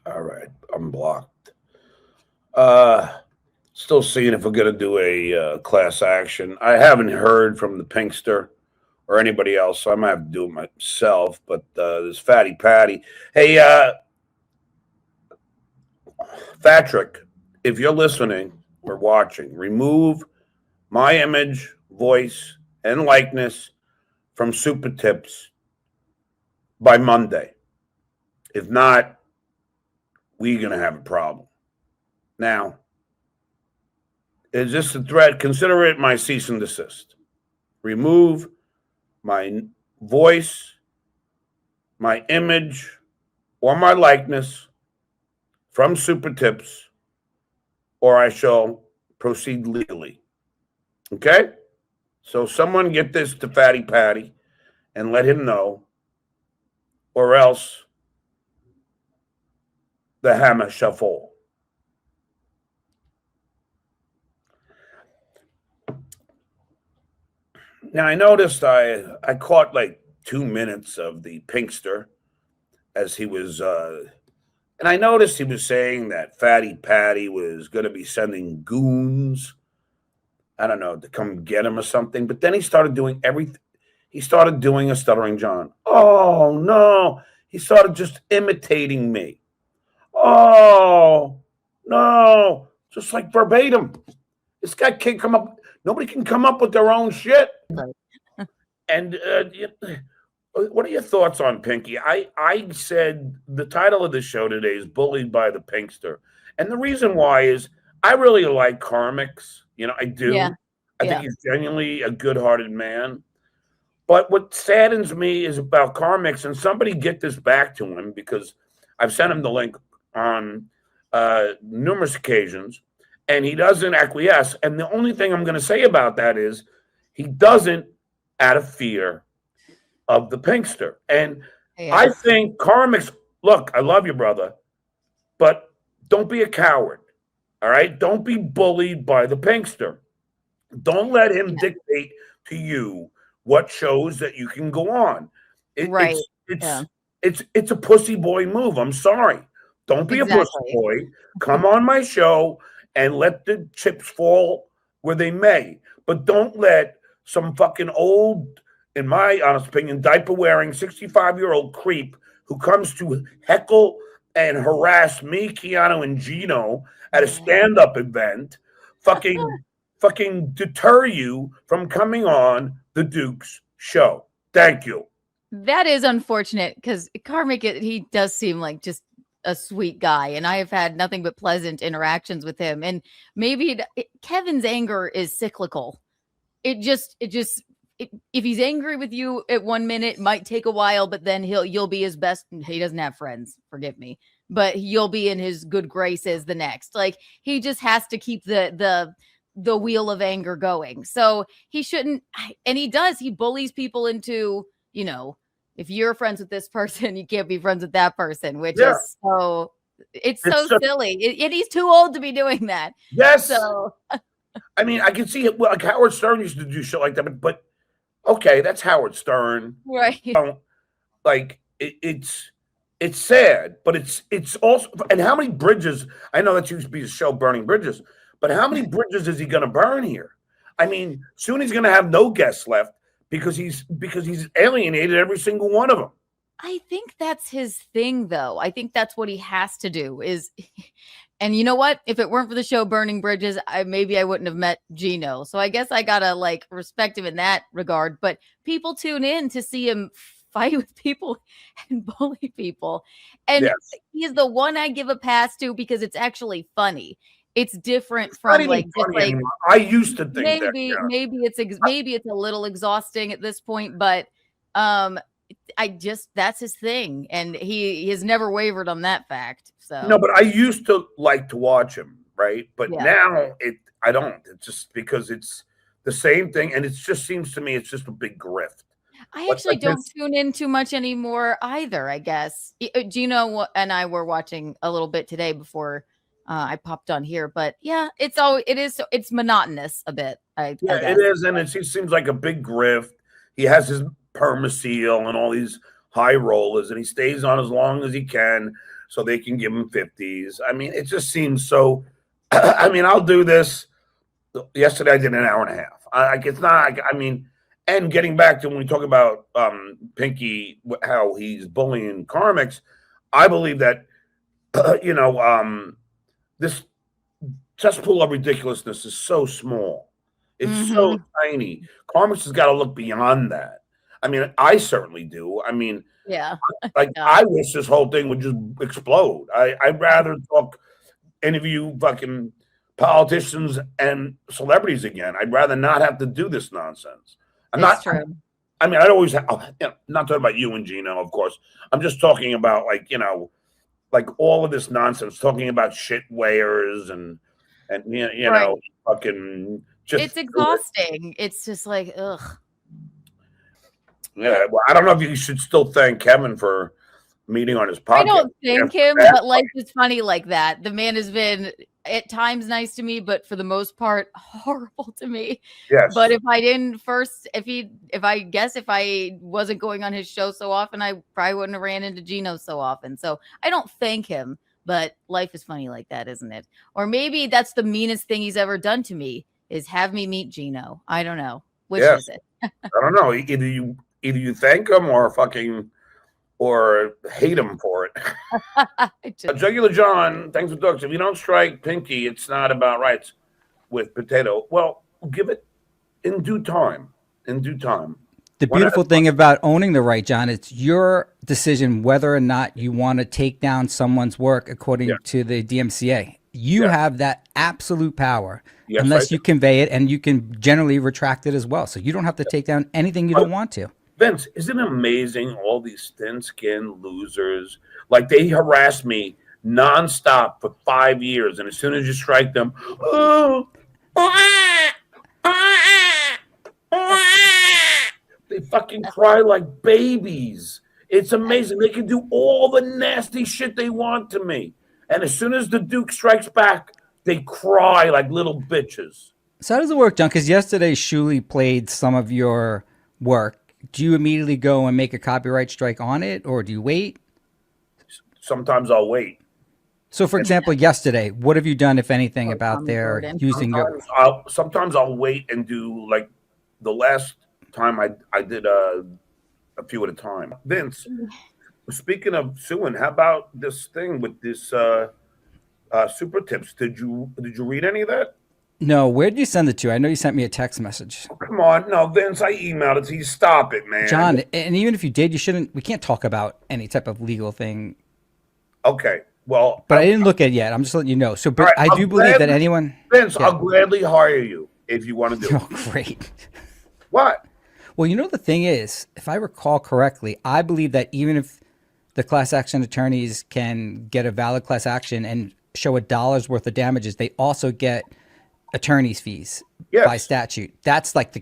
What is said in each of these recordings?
All right, I'm blocked. Uh, Still seeing if we're gonna do a class action. I haven't heard from the Pinkster or anybody else, so I might have to do it myself. But this Fatty Patty. Hey, Patrick, if you're listening or watching, remove my image, voice, and likeness from Super Tips by Monday. If not, we're gonna have a problem. Now, is this a threat? Consider it my cease and desist. Remove my voice, my image, or my likeness from Super Tips, or I shall proceed legally. Okay? So someone get this to Fatty Patty and let him know, or else the hammer shall fall. Now I noticed I caught like 2 minutes of the Pinkster as he was and I noticed he was saying that Fatty Patty was gonna be sending goons, I don't know, to come get him or something. But then he started doing everything. He started doing a Stuttering John. Oh no. He started just imitating me. Oh no. Just like verbatim. This guy can't come up. Nobody can come up with their own shit. Right. And what are your thoughts on Pinky? I said the title of the show today is Bullied by the Pinkster. And the reason why is I really like Karmics. I do. Yeah. I think he's genuinely a good-hearted man. But what saddens me is about Karmics, and somebody get this back to him because I've sent him the link on numerous occasions, and he doesn't acquiesce. And the only thing I'm going to say about that is he doesn't out of fear of the Pinkster. And I think Karmics, look, I love you, brother, but don't be a coward, all right? Don't be bullied by the Pinkster. Don't let him dictate to you what shows that you can go on. It's a pussy boy move. I'm sorry. Don't be a pussy boy. Come on my show and let the chips fall where they may. But don't let some fucking old, in my honest opinion, diaper-wearing 65-year-old creep who comes to heckle and harass me, Keanu, and Gino at a stand-up event fucking deter you from coming on the Duke's show. Thank you. That is unfortunate because Karmic, he does seem like just a sweet guy, and I have had nothing but pleasant interactions with him. And maybe Kevin's anger is cyclical. If he's angry with you at 1 minute, it might take a while, but then you'll be his best. He doesn't have friends, forgive me, but you'll be in his good graces the next. Like he just has to keep the wheel of anger going. So he shouldn't, and he does. He bullies people into, if you're friends with this person, you can't be friends with that person, which is so. It's so silly, and he's too old to be doing that. Yes. So. I mean, I can see it. Well, like Howard Stern used to do shit like that, but okay, that's Howard Stern, right? Like it's sad, but it's also. And how many bridges? I know that used to be a show, Burning Bridges, but how many bridges is he going to burn here? I mean, soon he's going to have no guests left because he's alienated every single one of them. I think that's his thing, though. I think that's what he has to do is. And you know what? If it weren't for the show Burning Bridges, maybe I wouldn't have met Gino. So I guess I gotta respect him in that regard. But people tune in to see him fight with people and bully people. And he's the one I give a pass to because it's actually funny. It's different from I used to think maybe it's a little exhausting at this point, but that's his thing, and he has never wavered on that fact. So no, but I used to like to watch him, right? But now I don't. It's just because it's the same thing, and it just seems to me it's just a big grift. I actually don't tune in too much anymore either. I guess Gino and I were watching a little bit today before I popped on here, but it's monotonous a bit. I guess. It is, and he seems like a big grift. He has his permaseal and all these high rollers, and he stays on as long as he can. so they can give them 50s. I mean, it just seems so. I mean, I'll do this. Yesterday I did an hour and a half. It's not. I mean, and getting back to when we talk about Pinky, how he's bullying Karmics, I believe that this cesspool of ridiculousness is so small. It's so tiny. Karmics has got to look beyond that. I mean, I certainly do. I mean, yeah. I wish this whole thing would just explode. I'd rather interview fucking politicians and celebrities again. I'd rather not have to do this nonsense. True. I mean, I'd always not talking about you and Gino, of course. I'm just talking about like all of this nonsense, talking about shit weighers and fucking just. It's exhausting. It's just like, ugh. Yeah, well, I don't know if you should still thank Kevin for meeting on his podcast. I don't thank him, but life is funny like that. The man has been at times nice to me, but for the most part, horrible to me. Yes. But if I wasn't going on his show so often, I probably wouldn't have ran into Gino so often. So I don't thank him, but life is funny like that, isn't it? Or maybe that's the meanest thing he's ever done to me is have me meet Gino. I don't know. Which is it? I don't know. Either you thank him or hate him for it. Jugular John, thanks for talking. If you don't strike Pinky, it's not about rights with Potato. Well, give it in due time. In due time. The beautiful thing about owning the right, John, it's your decision whether or not you want to take down someone's work according to the DMCA. You have that absolute power unless you convey it, and you can generally retract it as well. So you don't have to take down anything you don't want to. Vince, isn't it amazing all these thin-skinned losers? Like, they harassed me nonstop for 5 years, and as soon as you strike them, they fucking cry like babies. It's amazing. They can do all the nasty shit they want to me. And as soon as the Duke strikes back, they cry like little bitches. So how does it work, John? Because yesterday Shuli played some of your work. Do you immediately go and make a copyright strike on it, or do you wait? Sometimes I'll wait. So, for example, yesterday, what have you done, if anything, about their using your... Sometimes I'll wait and do, like, the last time I did a few at a time. Vince, speaking of suing, how about this thing with this super tips? Did you read any of that? No, where did you send it to? I know you sent me a text message. Oh, come on. No, Vince, I emailed it to you. Stop it, man. John, and even if you did, we can't talk about any type of legal thing. Okay, well. But I didn't look at it yet. I'm just letting you know. So, but right, I do believe that anyone. Vince, I'll gladly hire you if you want to do it. Oh, great. What? Well, you know, the thing is, if I recall correctly, I believe that even if the class action attorneys can get a valid class action and show $1 worth of damages, they also get attorney's fees by statute. That's like the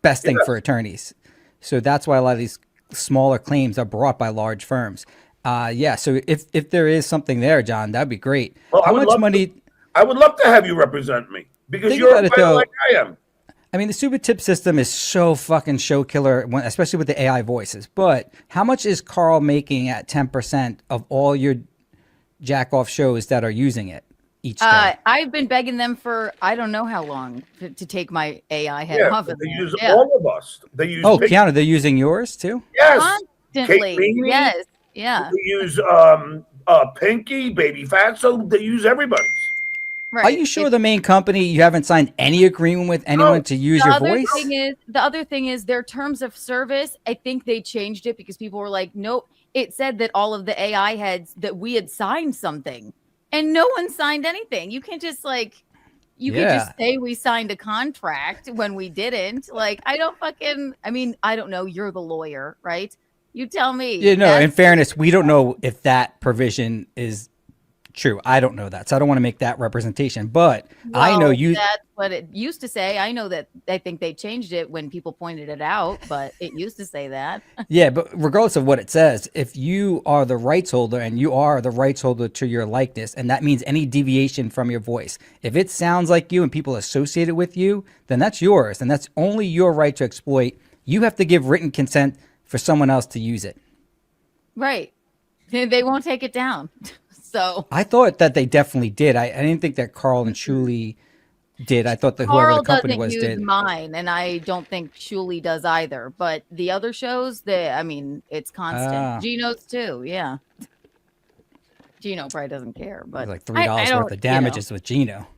best thing for attorneys. So that's why a lot of these smaller claims are brought by large firms. So if there is something there, John, that'd be great. Well, I would love to have you represent me because you're a player like I am. I mean, the super tip system is so fucking show killer, especially with the AI voices. But how much is Carl making at 10% of all your jack off shows that are using it each day? I've been begging them for I don't know how long to take my AI head off of them. They use all of us. They use Keanu, they're using yours too? Yes. Constantly. Yes. Yeah. They use Pinky, Baby Fatso. They use everybody's. Right. Are you sure the main company, you haven't signed any agreement with anyone to use your voice? The other thing is their terms of service. I think they changed it because people were like, nope. It said that all of the AI heads that we had signed something and no one signed anything. You can't just could just say we signed a contract when we didn't. Like, I don't know. You're the lawyer, right? You tell me. Yeah, no, in fairness, we don't know if that provision is true. I don't know that. So I don't want to make that representation, but I know that's what it used to say. I know that I think they changed it when people pointed it out, but it used to say that. Yeah, but regardless of what it says, if you are the rights holder and you are the rights holder to your likeness, and that means any deviation from your voice, if it sounds like you and people associate it with you, then that's yours. And that's only your right to exploit. You have to give written consent for someone else to use it. Right. They won't take it down. So I thought that they definitely did. I didn't think that Carl and Shuli did. I thought that whoever Carl the company doesn't was use did. mine, and I don't think Shuli does either. But the other shows, I mean, it's constant. Ah. Gino's too, yeah. Gino probably doesn't care, It but was like I $3 don't, worth of damages with Gino.